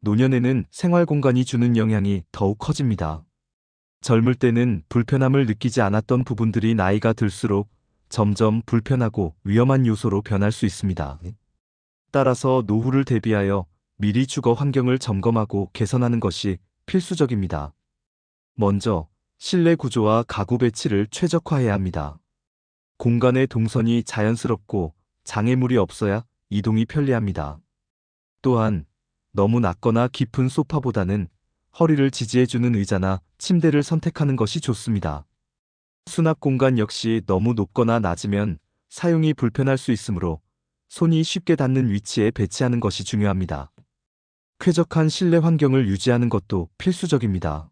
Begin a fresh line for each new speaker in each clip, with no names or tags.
노년에는 생활 공간이 주는 영향이 더욱 커집니다. 젊을 때는 불편함을 느끼지 않았던 부분들이 나이가 들수록 점점 불편하고 위험한 요소로 변할 수 있습니다. 따라서 노후를 대비하여 미리 주거 환경을 점검하고 개선하는 것이 필수적입니다. 먼저 실내 구조와 가구 배치를 최적화해야 합니다. 공간의 동선이 자연스럽고 장애물이 없어야 이동이 편리합니다. 또한 너무 낮거나 깊은 소파보다는 허리를 지지해주는 의자나 침대를 선택하는 것이 좋습니다. 수납 공간 역시 너무 높거나 낮으면 사용이 불편할 수 있으므로 손이 쉽게 닿는 위치에 배치하는 것이 중요합니다. 쾌적한 실내 환경을 유지하는 것도 필수적입니다.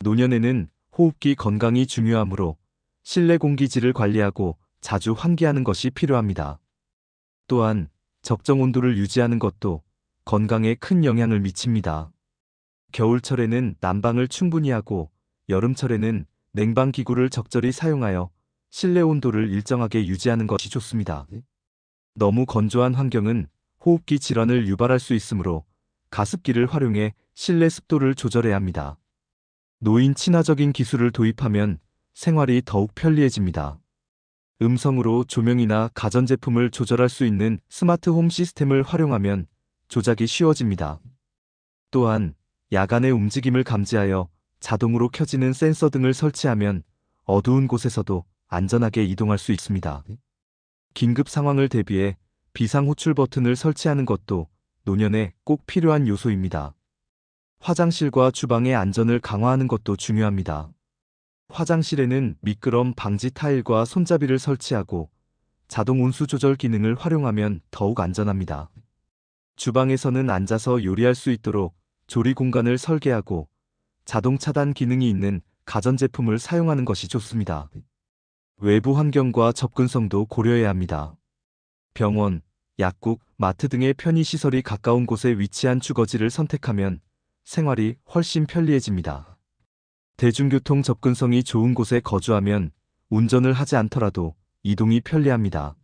노년에는 호흡기 건강이 중요하므로 실내 공기질을 관리하고 자주 환기하는 것이 필요합니다. 또한 적정 온도를 유지하는 것도 건강에 큰 영향을 미칩니다. 겨울철에는 난방을 충분히 하고 여름철에는 냉방 기구를 적절히 사용하여 실내 온도를 일정하게 유지하는 것이 좋습니다. 너무 건조한 환경은 호흡기 질환을 유발할 수 있으므로 가습기를 활용해 실내 습도를 조절해야 합니다. 노인 친화적인 기술을 도입하면 생활이 더욱 편리해집니다. 음성으로 조명이나 가전제품을 조절할 수 있는 스마트 홈 시스템을 활용하면 조작이 쉬워집니다. 또한 야간의 움직임을 감지하여 자동으로 켜지는 센서 등을 설치하면 어두운 곳에서도 안전하게 이동할 수 있습니다. 긴급 상황을 대비해 비상 호출 버튼을 설치하는 것도 노년에 꼭 필요한 요소입니다. 화장실과 주방의 안전을 강화하는 것도 중요합니다. 화장실에는 미끄럼 방지 타일과 손잡이를 설치하고 자동 온수 조절 기능을 활용하면 더욱 안전합니다. 주방에서는 앉아서 요리할 수 있도록 조리 공간을 설계하고 자동 차단 기능이 있는 가전제품을 사용하는 것이 좋습니다. 외부 환경과 접근성도 고려해야 합니다. 병원, 약국, 마트 등의 편의시설이 가까운 곳에 위치한 주거지를 선택하면 생활이 훨씬 편리해집니다. 대중교통 접근성이 좋은 곳에 거주하면 운전을 하지 않더라도 이동이 편리합니다.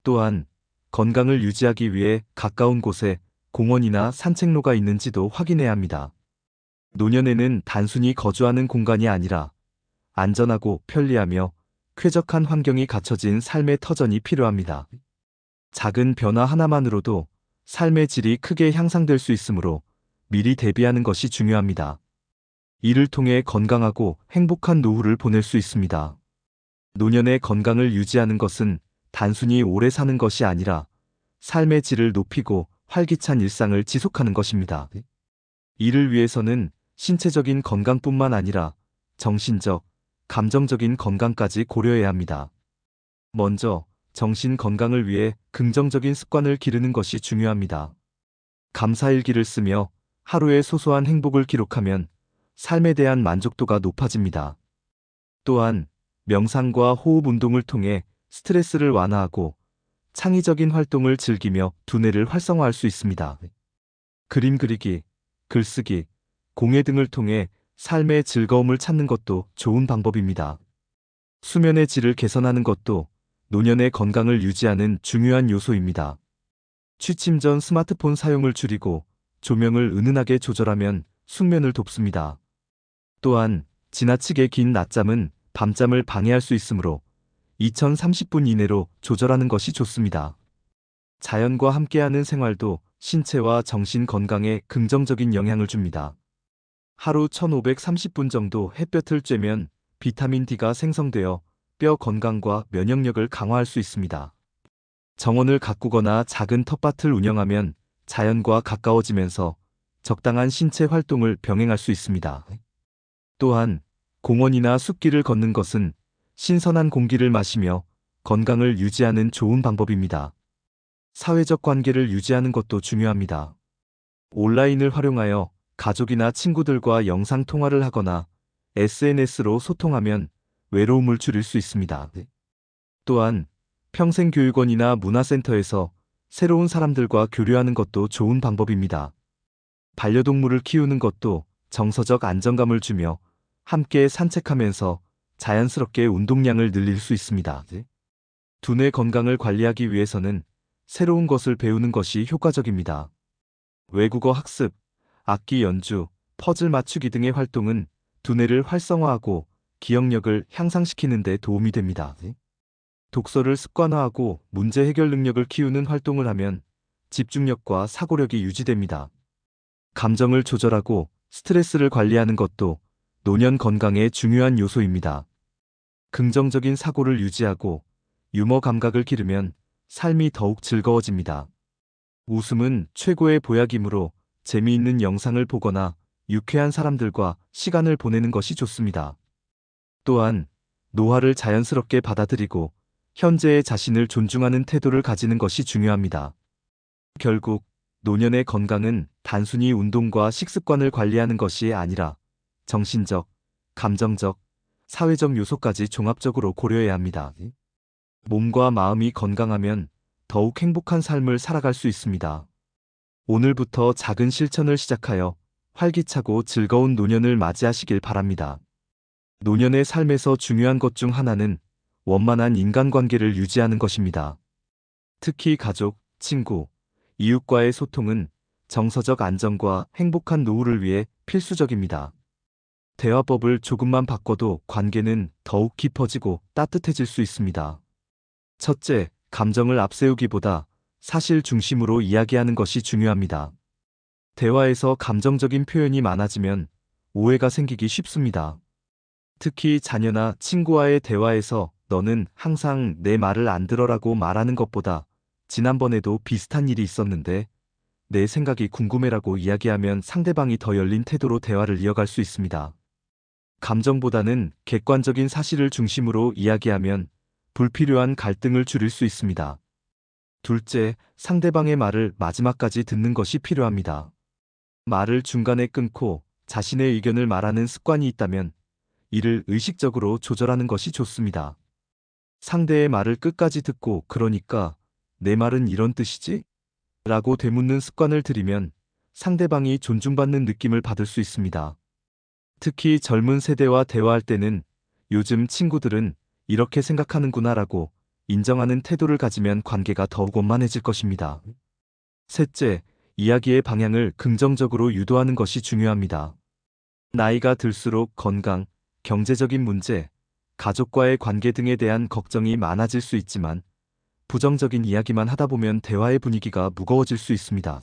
또한 건강을 유지하기 위해 가까운 곳에 공원이나 산책로가 있는지도 확인해야 합니다. 노년에는 단순히 거주하는 공간이 아니라 안전하고 편리하며 쾌적한 환경이 갖춰진 삶의 터전이 필요합니다. 작은 변화 하나만으로도 삶의 질이 크게 향상될 수 있으므로 미리 대비하는 것이 중요합니다. 이를 통해 건강하고 행복한 노후를 보낼 수 있습니다. 노년의 건강을 유지하는 것은 단순히 오래 사는 것이 아니라 삶의 질을 높이고 활기찬 일상을 지속하는 것입니다. 이를 위해서는 신체적인 건강뿐만 아니라 정신적, 감정적인 건강까지 고려해야 합니다. 먼저 정신 건강을 위해 긍정적인 습관을 기르는 것이 중요합니다. 감사일기를 쓰며 하루의 소소한 행복을 기록하면 삶에 대한 만족도가 높아집니다. 또한 명상과 호흡 운동을 통해 스트레스를 완화하고 창의적인 활동을 즐기며 두뇌를 활성화할 수 있습니다. 그림 그리기, 글쓰기, 공예 등을 통해 삶의 즐거움을 찾는 것도 좋은 방법입니다. 수면의 질을 개선하는 것도 노년의 건강을 유지하는 중요한 요소입니다. 취침 전 스마트폰 사용을 줄이고 조명을 은은하게 조절하면 숙면을 돕습니다. 또한 지나치게 긴 낮잠은 밤잠을 방해할 수 있으므로 2030분 이내로 조절하는 것이 좋습니다. 자연과 함께하는 생활도 신체와 정신 건강에 긍정적인 영향을 줍니다. 하루 1530분 정도 햇볕을 쬐면 비타민 D가 생성되어 뼈 건강과 면역력을 강화할 수 있습니다. 정원을 가꾸거나 작은 텃밭을 운영하면 자연과 가까워지면서 적당한 신체 활동을 병행할 수 있습니다. 또한 공원이나 숲길을 걷는 것은 신선한 공기를 마시며 건강을 유지하는 좋은 방법입니다. 사회적 관계를 유지하는 것도 중요합니다. 온라인을 활용하여 가족이나 친구들과 영상 통화를 하거나 SNS로 소통하면 외로움을 줄일 수 있습니다. 또한 평생교육원이나 문화센터에서 새로운 사람들과 교류하는 것도 좋은 방법입니다. 반려동물을 키우는 것도 정서적 안정감을 주며 함께 산책하면서 자연스럽게 운동량을 늘릴 수 있습니다. 두뇌 건강을 관리하기 위해서는 새로운 것을 배우는 것이 효과적입니다. 외국어 학습, 악기 연주, 퍼즐 맞추기 등의 활동은 두뇌를 활성화하고 기억력을 향상시키는 데 도움이 됩니다. 독서를 습관화하고 문제 해결 능력을 키우는 활동을 하면 집중력과 사고력이 유지됩니다. 감정을 조절하고 스트레스를 관리하는 것도 노년 건강에 중요한 요소입니다. 긍정적인 사고를 유지하고 유머 감각을 기르면 삶이 더욱 즐거워집니다. 웃음은 최고의 보약이므로 재미있는 영상을 보거나 유쾌한 사람들과 시간을 보내는 것이 좋습니다. 또한 노화를 자연스럽게 받아들이고 현재의 자신을 존중하는 태도를 가지는 것이 중요합니다. 결국 노년의 건강은 단순히 운동과 식습관을 관리하는 것이 아니라 정신적, 감정적, 사회적 요소까지 종합적으로 고려해야 합니다. 몸과 마음이 건강하면 더욱 행복한 삶을 살아갈 수 있습니다. 오늘부터 작은 실천을 시작하여 활기차고 즐거운 노년을 맞이하시길 바랍니다. 노년의 삶에서 중요한 것 중 하나는 원만한 인간관계를 유지하는 것입니다. 특히 가족, 친구, 이웃과의 소통은 정서적 안정과 행복한 노후를 위해 필수적입니다. 대화법을 조금만 바꿔도 관계는 더욱 깊어지고 따뜻해질 수 있습니다. 첫째, 감정을 앞세우기보다 사실 중심으로 이야기하는 것이 중요합니다. 대화에서 감정적인 표현이 많아지면 오해가 생기기 쉽습니다. 특히 자녀나 친구와의 대화에서 너는 항상 내 말을 안 들어라고 말하는 것보다 지난번에도 비슷한 일이 있었는데 내 생각이 궁금해라고 이야기하면 상대방이 더 열린 태도로 대화를 이어갈 수 있습니다. 감정보다는 객관적인 사실을 중심으로 이야기하면 불필요한 갈등을 줄일 수 있습니다. 둘째, 상대방의 말을 마지막까지 듣는 것이 필요합니다. 말을 중간에 끊고 자신의 의견을 말하는 습관이 있다면 이를 의식적으로 조절하는 것이 좋습니다. 상대의 말을 끝까지 듣고 그러니까 내 말은 이런 뜻이지? 라고 되묻는 습관을 들이면 상대방이 존중받는 느낌을 받을 수 있습니다. 특히 젊은 세대와 대화할 때는 요즘 친구들은 이렇게 생각하는구나 라고 인정하는 태도를 가지면 관계가 더욱 원만해질 것입니다. 셋째, 이야기의 방향을 긍정적으로 유도하는 것이 중요합니다. 나이가 들수록 건강, 경제적인 문제, 가족과의 관계 등에 대한 걱정이 많아질 수 있지만 부정적인 이야기만 하다 보면 대화의 분위기가 무거워질 수 있습니다.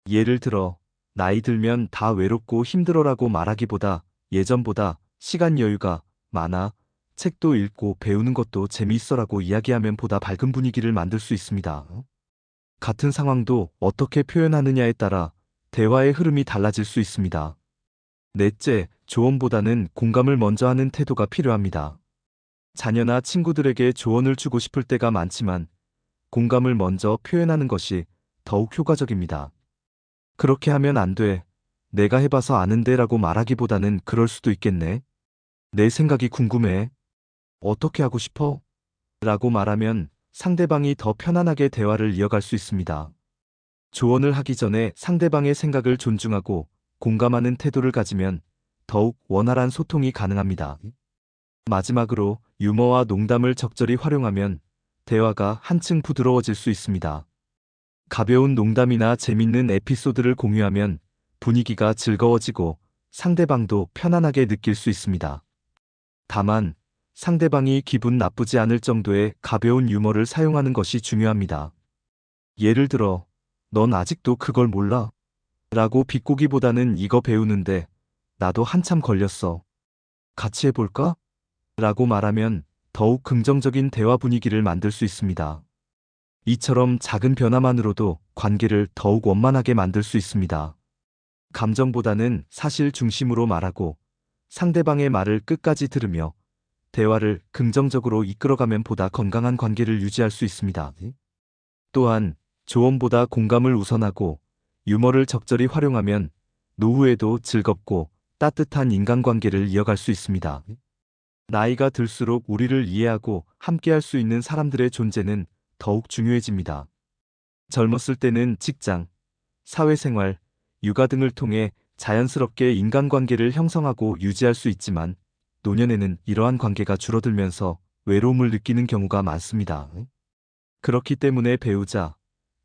예를 들어 나이 들면 다 외롭고 힘들어라고 말하기보다 예전보다 시간 여유가 많아 책도 읽고 배우는 것도 재미있어라고 이야기하면 보다 밝은 분위기를 만들 수 있습니다. 같은 상황도 어떻게 표현하느냐에 따라 대화의 흐름이 달라질 수 있습니다. 넷째, 조언보다는 공감을 먼저 하는 태도가 필요합니다. 자녀나 친구들에게 조언을 주고 싶을 때가 많지만 공감을 먼저 표현하는 것이 더욱 효과적입니다. 그렇게 하면 안 돼. 내가 해봐서 아는데 라고 말하기보다는 그럴 수도 있겠네. 내 생각이 궁금해. 어떻게 하고 싶어? 라고 말하면 상대방이 더 편안하게 대화를 이어갈 수 있습니다. 조언을 하기 전에 상대방의 생각을 존중하고 공감하는 태도를 가지면 더욱 원활한 소통이 가능합니다. 마지막으로 유머와 농담을 적절히 활용하면 대화가 한층 부드러워질 수 있습니다. 가벼운 농담이나 재밌는 에피소드를 공유하면 분위기가 즐거워지고 상대방도 편안하게 느낄 수 있습니다. 다만 상대방이 기분 나쁘지 않을 정도의 가벼운 유머를 사용하는 것이 중요합니다. 예를 들어, 넌 아직도 그걸 몰라? 라고 비꼬기보다는 이거 배우는데 나도 한참 걸렸어. 같이 해볼까? 라고 말하면 더욱 긍정적인 대화 분위기를 만들 수 있습니다. 이처럼 작은 변화만으로도 관계를 더욱 원만하게 만들 수 있습니다. 감정보다는 사실 중심으로 말하고 상대방의 말을 끝까지 들으며 대화를 긍정적으로 이끌어가면 보다 건강한 관계를 유지할 수 있습니다. 또한 조언보다 공감을 우선하고 유머를 적절히 활용하면 노후에도 즐겁고 따뜻한 인간관계를 이어갈 수 있습니다. 나이가 들수록 우리를 이해하고 함께할 수 있는 사람들의 존재는 더욱 중요해집니다. 젊었을 때는 직장, 사회생활, 육아 등을 통해 자연스럽게 인간관계를 형성하고 유지할 수 있지만 노년에는 이러한 관계가 줄어들면서 외로움을 느끼는 경우가 많습니다. 그렇기 때문에 배우자,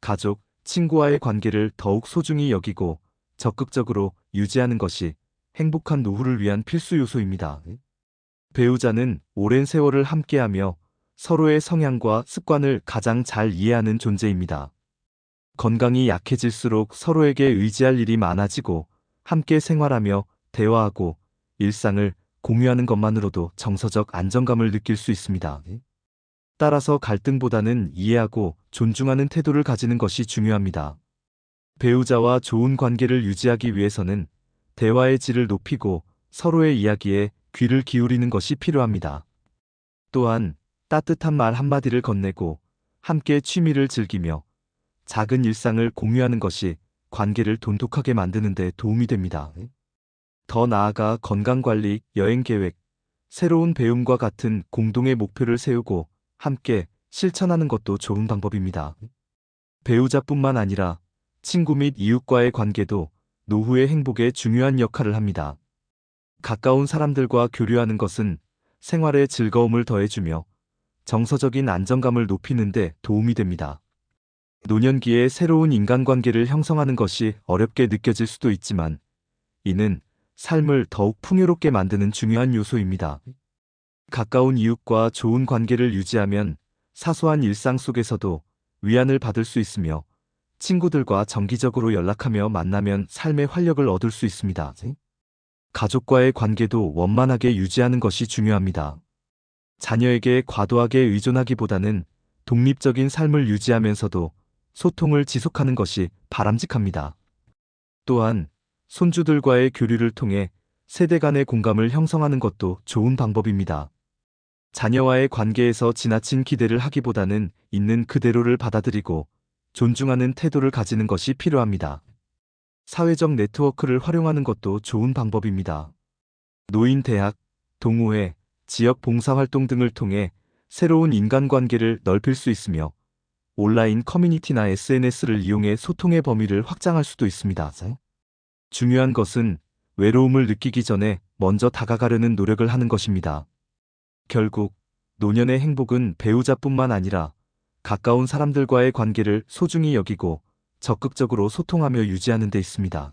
가족, 친구와의 관계를 더욱 소중히 여기고 적극적으로 유지하는 것이 행복한 노후를 위한 필수 요소입니다. 배우자는 오랜 세월을 함께하며 서로의 성향과 습관을 가장 잘 이해하는 존재입니다. 건강이 약해질수록 서로에게 의지할 일이 많아지고 함께 생활하며 대화하고 일상을 공유하는 것만으로도 정서적 안정감을 느낄 수 있습니다. 따라서 갈등보다는 이해하고 존중하는 태도를 가지는 것이 중요합니다. 배우자와 좋은 관계를 유지하기 위해서는 대화의 질을 높이고 서로의 이야기에 귀를 기울이는 것이 필요합니다. 또한 따뜻한 말 한마디를 건네고 함께 취미를 즐기며 작은 일상을 공유하는 것이 관계를 돈독하게 만드는 데 도움이 됩니다. 더 나아가 건강관리, 여행계획, 새로운 배움과 같은 공동의 목표를 세우고 함께 실천하는 것도 좋은 방법입니다. 배우자뿐만 아니라 친구 및 이웃과의 관계도 노후의 행복에 중요한 역할을 합니다. 가까운 사람들과 교류하는 것은 생활에 즐거움을 더해주며 정서적인 안정감을 높이는 데 도움이 됩니다. 노년기에 새로운 인간관계를 형성하는 것이 어렵게 느껴질 수도 있지만 이는 삶을 더욱 풍요롭게 만드는 중요한 요소입니다. 가까운 이웃과 좋은 관계를 유지하면 사소한 일상 속에서도 위안을 받을 수 있으며 친구들과 정기적으로 연락하며 만나면 삶의 활력을 얻을 수 있습니다. 가족과의 관계도 원만하게 유지하는 것이 중요합니다. 자녀에게 과도하게 의존하기보다는 독립적인 삶을 유지하면서도 소통을 지속하는 것이 바람직합니다. 또한 손주들과의 교류를 통해 세대 간의 공감을 형성하는 것도 좋은 방법입니다. 자녀와의 관계에서 지나친 기대를 하기보다는 있는 그대로를 받아들이고 존중하는 태도를 가지는 것이 필요합니다. 사회적 네트워크를 활용하는 것도 좋은 방법입니다. 노인 대학, 동호회, 지역 봉사활동 등을 통해 새로운 인간관계를 넓힐 수 있으며 온라인 커뮤니티나 SNS를 이용해 소통의 범위를 확장할 수도 있습니다. 중요한 것은 외로움을 느끼기 전에 먼저 다가가려는 노력을 하는 것입니다. 결국 노년의 행복은 배우자뿐만 아니라 가까운 사람들과의 관계를 소중히 여기고 적극적으로 소통하며 유지하는 데 있습니다.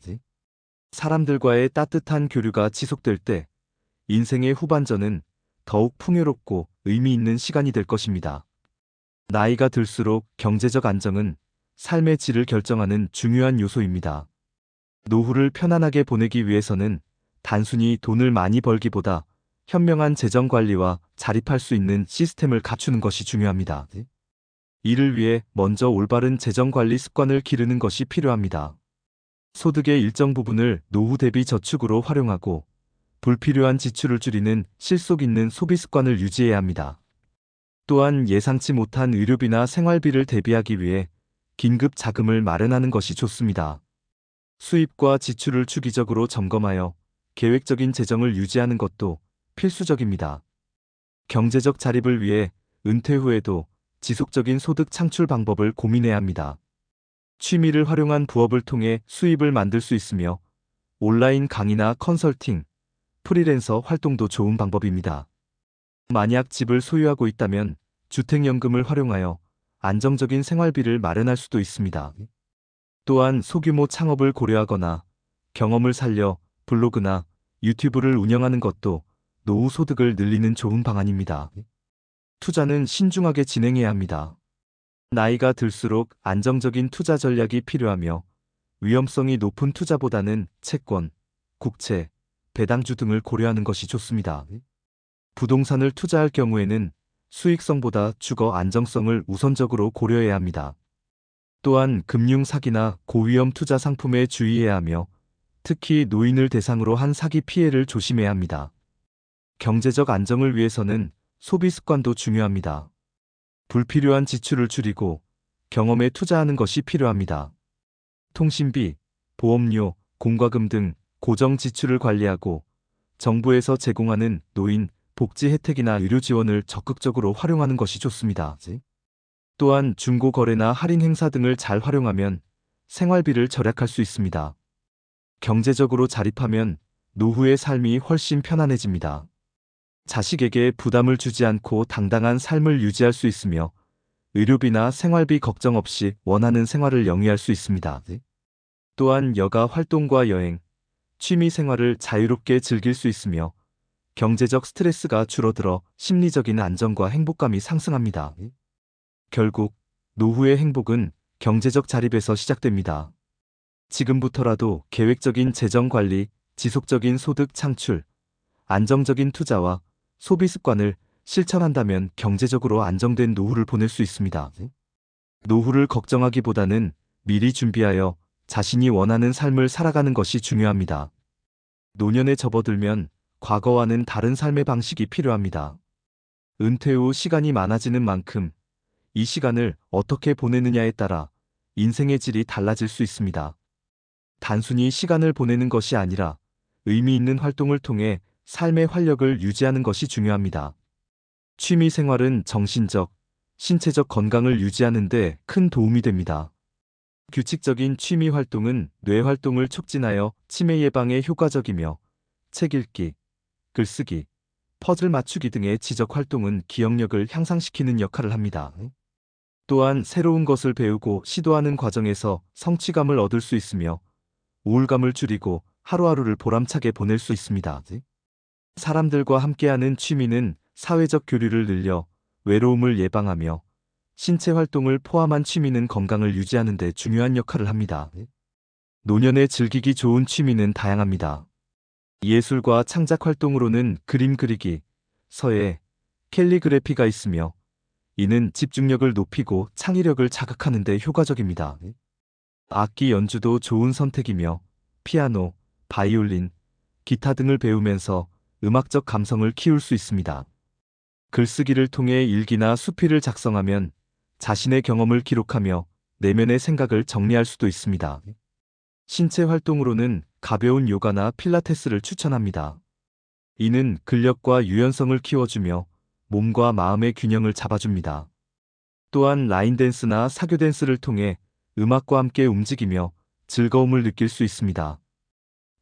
사람들과의 따뜻한 교류가 지속될 때 인생의 후반전은 더욱 풍요롭고 의미 있는 시간이 될 것입니다. 나이가 들수록 경제적 안정은 삶의 질을 결정하는 중요한 요소입니다. 노후를 편안하게 보내기 위해서는 단순히 돈을 많이 벌기보다 현명한 재정 관리와 자립할 수 있는 시스템을 갖추는 것이 중요합니다. 이를 위해 먼저 올바른 재정 관리 습관을 기르는 것이 필요합니다. 소득의 일정 부분을 노후 대비 저축으로 활용하고 불필요한 지출을 줄이는 실속 있는 소비 습관을 유지해야 합니다. 또한 예상치 못한 의료비나 생활비를 대비하기 위해 긴급 자금을 마련하는 것이 좋습니다. 수입과 지출을 주기적으로 점검하여 계획적인 재정을 유지하는 것도 필수적입니다. 경제적 자립을 위해 은퇴 후에도 지속적인 소득 창출 방법을 고민해야 합니다. 취미를 활용한 부업을 통해 수입을 만들 수 있으며 온라인 강의나 컨설팅, 프리랜서 활동도 좋은 방법입니다. 만약 집을 소유하고 있다면 주택연금을 활용하여 안정적인 생활비를 마련할 수도 있습니다. 또한 소규모 창업을 고려하거나 경험을 살려 블로그나 유튜브를 운영하는 것도 노후 소득을 늘리는 좋은 방안입니다. 투자는 신중하게 진행해야 합니다. 나이가 들수록 안정적인 투자 전략이 필요하며 위험성이 높은 투자보다는 채권, 국채, 배당주 등을 고려하는 것이 좋습니다. 부동산을 투자할 경우에는 수익성보다 주거 안정성을 우선적으로 고려해야 합니다. 또한 금융 사기나 고위험 투자 상품에 주의해야 하며 특히 노인을 대상으로 한 사기 피해를 조심해야 합니다. 경제적 안정을 위해서는 소비 습관도 중요합니다. 불필요한 지출을 줄이고 경험에 투자하는 것이 필요합니다. 통신비, 보험료, 공과금 등 고정 지출을 관리하고 정부에서 제공하는 노인, 복지 혜택이나 의료 지원을 적극적으로 활용하는 것이 좋습니다. 또한 중고 거래나 할인 행사 등을 잘 활용하면 생활비를 절약할 수 있습니다. 경제적으로 자립하면 노후의 삶이 훨씬 편안해집니다. 자식에게 부담을 주지 않고 당당한 삶을 유지할 수 있으며 의료비나 생활비 걱정 없이 원하는 생활을 영위할 수 있습니다. 또한 여가 활동과 여행, 취미 생활을 자유롭게 즐길 수 있으며 경제적 스트레스가 줄어들어 심리적인 안정과 행복감이 상승합니다. 결국 노후의 행복은 경제적 자립에서 시작됩니다. 지금부터라도 계획적인 재정 관리, 지속적인 소득 창출, 안정적인 투자와 소비 습관을 실천한다면 경제적으로 안정된 노후를 보낼 수 있습니다. 노후를 걱정하기보다는 미리 준비하여 자신이 원하는 삶을 살아가는 것이 중요합니다. 노년에 접어들면 과거와는 다른 삶의 방식이 필요합니다. 은퇴 후 시간이 많아지는 만큼 이 시간을 어떻게 보내느냐에 따라 인생의 질이 달라질 수 있습니다. 단순히 시간을 보내는 것이 아니라 의미 있는 활동을 통해 삶의 활력을 유지하는 것이 중요합니다. 취미 생활은 정신적, 신체적 건강을 유지하는 데 큰 도움이 됩니다. 규칙적인 취미 활동은 뇌 활동을 촉진하여 치매 예방에 효과적이며 책 읽기, 글쓰기, 퍼즐 맞추기 등의 지적 활동은 기억력을 향상시키는 역할을 합니다. 또한 새로운 것을 배우고 시도하는 과정에서 성취감을 얻을 수 있으며 우울감을 줄이고 하루하루를 보람차게 보낼 수 있습니다. 사람들과 함께하는 취미는 사회적 교류를 늘려 외로움을 예방하며 신체 활동을 포함한 취미는 건강을 유지하는 데 중요한 역할을 합니다. 노년에 즐기기 좋은 취미는 다양합니다. 예술과 창작 활동으로는 그림 그리기, 서예, 캘리그래피가 있으며 이는 집중력을 높이고 창의력을 자극하는 데 효과적입니다. 악기 연주도 좋은 선택이며 피아노, 바이올린, 기타 등을 배우면서 음악적 감성을 키울 수 있습니다. 글쓰기를 통해 일기나 수필을 작성하면 자신의 경험을 기록하며 내면의 생각을 정리할 수도 있습니다. 신체 활동으로는 가벼운 요가나 필라테스를 추천합니다. 이는 근력과 유연성을 키워주며 몸과 마음의 균형을 잡아줍니다. 또한 라인 댄스나 사교 댄스를 통해 음악과 함께 움직이며 즐거움을 느낄 수 있습니다.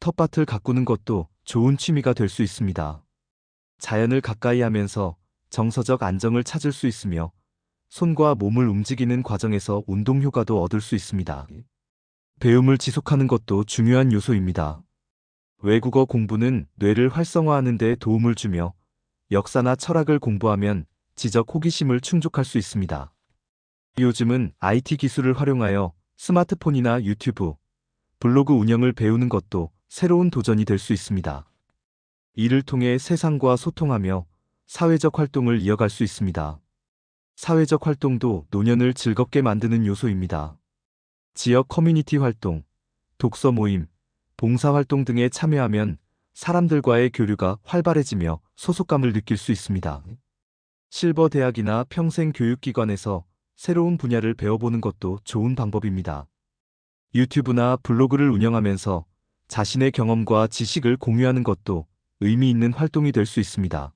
텃밭을 가꾸는 것도 좋은 취미가 될 수 있습니다. 자연을 가까이 하면서 정서적 안정을 찾을 수 있으며 손과 몸을 움직이는 과정에서 운동 효과도 얻을 수 있습니다. 배움을 지속하는 것도 중요한 요소입니다. 외국어 공부는 뇌를 활성화하는 데 도움을 주며 역사나 철학을 공부하면 지적 호기심을 충족할 수 있습니다. 요즘은 IT 기술을 활용하여 스마트폰이나 유튜브, 블로그 운영을 배우는 것도 새로운 도전이 될 수 있습니다. 이를 통해 세상과 소통하며 사회적 활동을 이어갈 수 있습니다. 사회적 활동도 노년을 즐겁게 만드는 요소입니다. 지역 커뮤니티 활동, 독서 모임, 봉사활동 등에 참여하면 사람들과의 교류가 활발해지며 소속감을 느낄 수 있습니다. 실버 대학이나 평생교육기관에서 새로운 분야를 배워보는 것도 좋은 방법입니다. 유튜브나 블로그를 운영하면서 자신의 경험과 지식을 공유하는 것도 의미 있는 활동이 될 수 있습니다.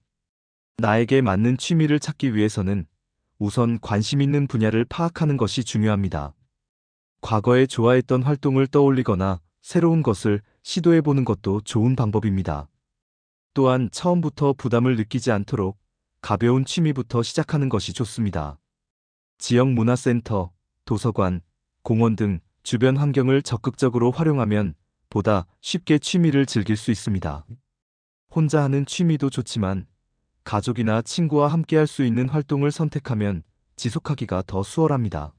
나에게 맞는 취미를 찾기 위해서는 우선 관심 있는 분야를 파악하는 것이 중요합니다. 과거에 좋아했던 활동을 떠올리거나 새로운 것을 시도해보는 것도 좋은 방법입니다. 또한 처음부터 부담을 느끼지 않도록 가벼운 취미부터 시작하는 것이 좋습니다. 지역 문화센터, 도서관, 공원 등 주변 환경을 적극적으로 활용하면 보다 쉽게 취미를 즐길 수 있습니다. 혼자 하는 취미도 좋지만 가족이나 친구와 함께 할 수 있는 활동을 선택하면 지속하기가 더 수월합니다.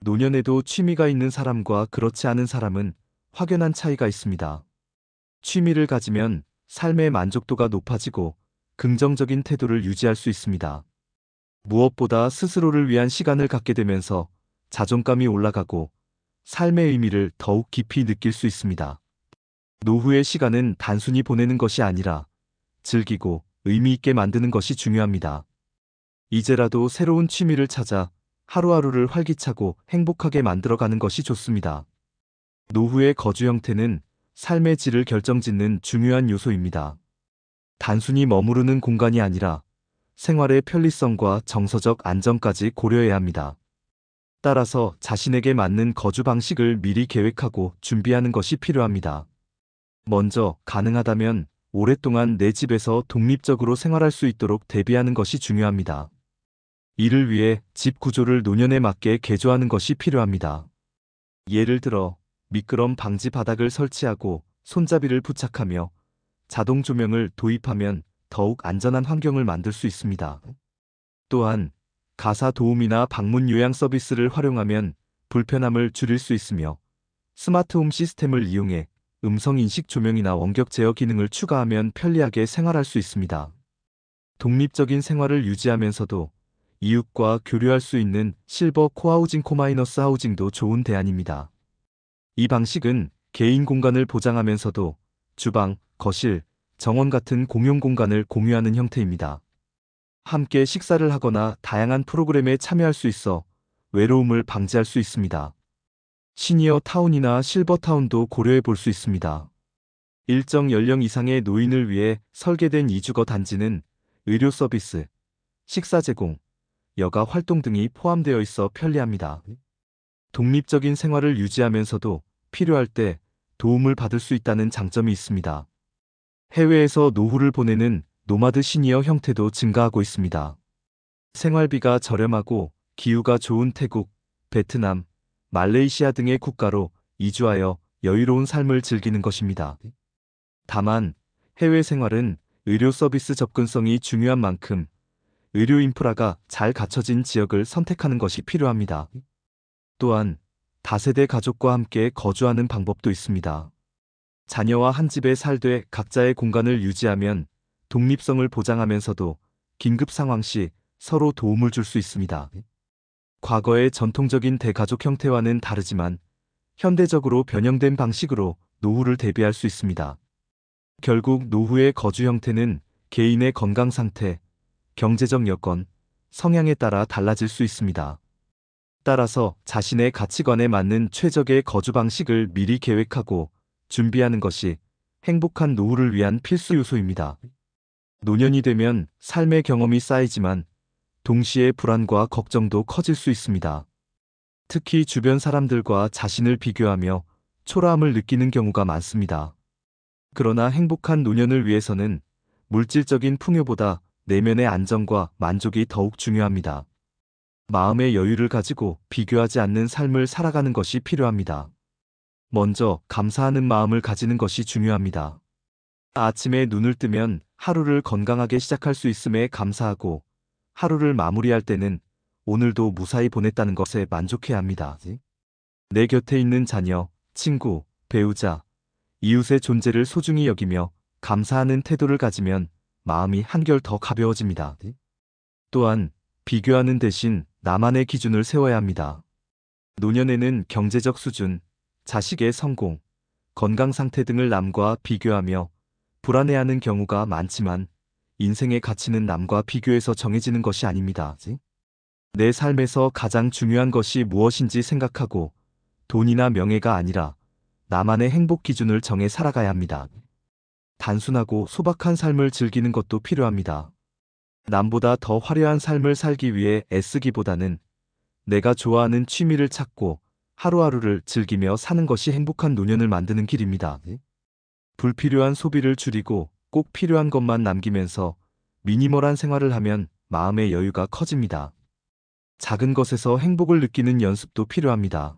노년에도 취미가 있는 사람과 그렇지 않은 사람은 확연한 차이가 있습니다. 취미를 가지면 삶의 만족도가 높아지고 긍정적인 태도를 유지할 수 있습니다. 무엇보다 스스로를 위한 시간을 갖게 되면서 자존감이 올라가고 삶의 의미를 더욱 깊이 느낄 수 있습니다. 노후의 시간은 단순히 보내는 것이 아니라 즐기고 의미 있게 만드는 것이 중요합니다. 이제라도 새로운 취미를 찾아 하루하루를 활기차고 행복하게 만들어가는 것이 좋습니다. 노후의 거주 형태는 삶의 질을 결정짓는 중요한 요소입니다. 단순히 머무르는 공간이 아니라 생활의 편리성과 정서적 안정까지 고려해야 합니다. 따라서 자신에게 맞는 거주 방식을 미리 계획하고 준비하는 것이 필요합니다. 먼저 가능하다면 오랫동안 내 집에서 독립적으로 생활할 수 있도록 대비하는 것이 중요합니다. 이를 위해 집 구조를 노년에 맞게 개조하는 것이 필요합니다. 예를 들어 미끄럼 방지 바닥을 설치하고 손잡이를 부착하며 자동 조명을 도입하면 더욱 안전한 환경을 만들 수 있습니다. 또한 가사 도우미나 방문 요양 서비스를 활용하면 불편함을 줄일 수 있으며 스마트홈 시스템을 이용해 음성 인식 조명이나 원격 제어 기능을 추가하면 편리하게 생활할 수 있습니다. 독립적인 생활을 유지하면서도 이웃과 교류할 수 있는 실버 코하우징 코마이너스 하우징도 좋은 대안입니다. 이 방식은 개인 공간을 보장하면서도 주방, 거실, 정원 같은 공용 공간을 공유하는 형태입니다. 함께 식사를 하거나 다양한 프로그램에 참여할 수 있어 외로움을 방지할 수 있습니다. 시니어 타운이나 실버 타운도 고려해 볼 수 있습니다. 일정 연령 이상의 노인을 위해 설계된 이주거 단지는 의료 서비스, 식사 제공, 여가 활동 등이 포함되어 있어 편리합니다. 독립적인 생활을 유지하면서도 필요할 때 도움을 받을 수 있다는 장점이 있습니다. 해외에서 노후를 보내는 노마드 시니어 형태도 증가하고 있습니다. 생활비가 저렴하고 기후가 좋은 태국, 베트남, 말레이시아 등의 국가로 이주하여 여유로운 삶을 즐기는 것입니다. 다만 해외 생활은 의료 서비스 접근성이 중요한 만큼 의료 인프라가 잘 갖춰진 지역을 선택하는 것이 필요합니다. 또한 다세대 가족과 함께 거주하는 방법도 있습니다. 자녀와 한 집에 살되 각자의 공간을 유지하면 독립성을 보장하면서도 긴급 상황 시 서로 도움을 줄 수 있습니다. 과거의 전통적인 대가족 형태와는 다르지만 현대적으로 변형된 방식으로 노후를 대비할 수 있습니다. 결국 노후의 거주 형태는 개인의 건강 상태, 경제적 여건, 성향에 따라 달라질 수 있습니다. 따라서 자신의 가치관에 맞는 최적의 거주 방식을 미리 계획하고 준비하는 것이 행복한 노후를 위한 필수 요소입니다. 노년이 되면 삶의 경험이 쌓이지만 동시에 불안과 걱정도 커질 수 있습니다. 특히 주변 사람들과 자신을 비교하며 초라함을 느끼는 경우가 많습니다. 그러나 행복한 노년을 위해서는 물질적인 풍요보다 내면의 안정과 만족이 더욱 중요합니다. 마음의 여유를 가지고 비교하지 않는 삶을 살아가는 것이 필요합니다. 먼저 감사하는 마음을 가지는 것이 중요합니다. 아침에 눈을 뜨면 하루를 건강하게 시작할 수 있음에 감사하고 하루를 마무리할 때는 오늘도 무사히 보냈다는 것에 만족해야 합니다. 내 곁에 있는 자녀, 친구, 배우자, 이웃의 존재를 소중히 여기며 감사하는 태도를 가지면 마음이 한결 더 가벼워집니다. 또한 비교하는 대신 나만의 기준을 세워야 합니다. 노년에는 경제적 수준, 자식의 성공, 건강 상태 등을 남과 비교하며 불안해하는 경우가 많지만 인생의 가치는 남과 비교해서 정해지는 것이 아닙니다. 내 삶에서 가장 중요한 것이 무엇인지 생각하고 돈이나 명예가 아니라 나만의 행복 기준을 정해 살아가야 합니다. 단순하고 소박한 삶을 즐기는 것도 필요합니다. 남보다 더 화려한 삶을 살기 위해 애쓰기보다는 내가 좋아하는 취미를 찾고 하루하루를 즐기며 사는 것이 행복한 노년을 만드는 길입니다. 불필요한 소비를 줄이고 꼭 필요한 것만 남기면서 미니멀한 생활을 하면 마음의 여유가 커집니다. 작은 것에서 행복을 느끼는 연습도 필요합니다.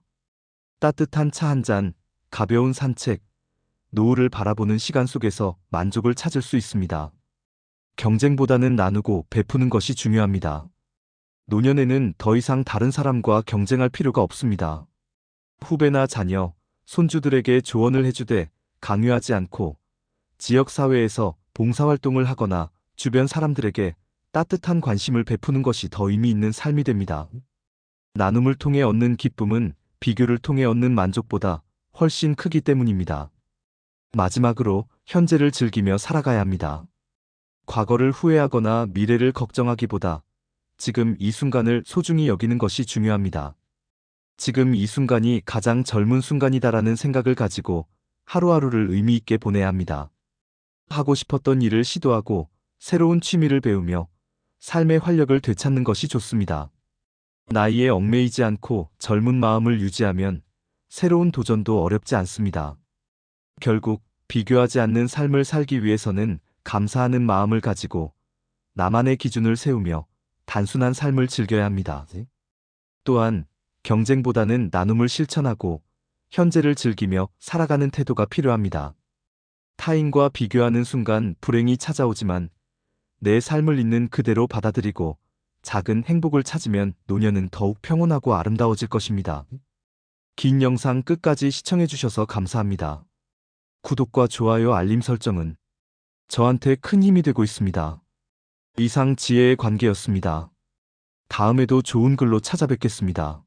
따뜻한 차 한 잔, 가벼운 산책, 노을을 바라보는 시간 속에서 만족을 찾을 수 있습니다. 경쟁보다는 나누고 베푸는 것이 중요합니다. 노년에는 더 이상 다른 사람과 경쟁할 필요가 없습니다. 후배나 자녀, 손주들에게 조언을 해주되 강요하지 않고 지역사회에서 봉사활동을 하거나 주변 사람들에게 따뜻한 관심을 베푸는 것이 더 의미 있는 삶이 됩니다. 나눔을 통해 얻는 기쁨은 비교를 통해 얻는 만족보다 훨씬 크기 때문입니다. 마지막으로 현재를 즐기며 살아가야 합니다. 과거를 후회하거나 미래를 걱정하기보다 지금 이 순간을 소중히 여기는 것이 중요합니다. 지금 이 순간이 가장 젊은 순간이다라는 생각을 가지고 하루하루를 의미 있게 보내야 합니다. 하고 싶었던 일을 시도하고 새로운 취미를 배우며 삶의 활력을 되찾는 것이 좋습니다. 나이에 얽매이지 않고 젊은 마음을 유지하면 새로운 도전도 어렵지 않습니다. 결국 비교하지 않는 삶을 살기 위해서는 감사하는 마음을 가지고 나만의 기준을 세우며 단순한 삶을 즐겨야 합니다. 또한 경쟁보다는 나눔을 실천하고 현재를 즐기며 살아가는 태도가 필요합니다. 타인과 비교하는 순간 불행이 찾아오지만 내 삶을 있는 그대로 받아들이고 작은 행복을 찾으면 노년은 더욱 평온하고 아름다워질 것입니다. 긴 영상 끝까지 시청해주셔서 감사합니다. 구독과 좋아요 알림 설정은 저한테 큰 힘이 되고 있습니다. 이상 지혜의 관계였습니다. 다음에도 좋은 글로 찾아뵙겠습니다.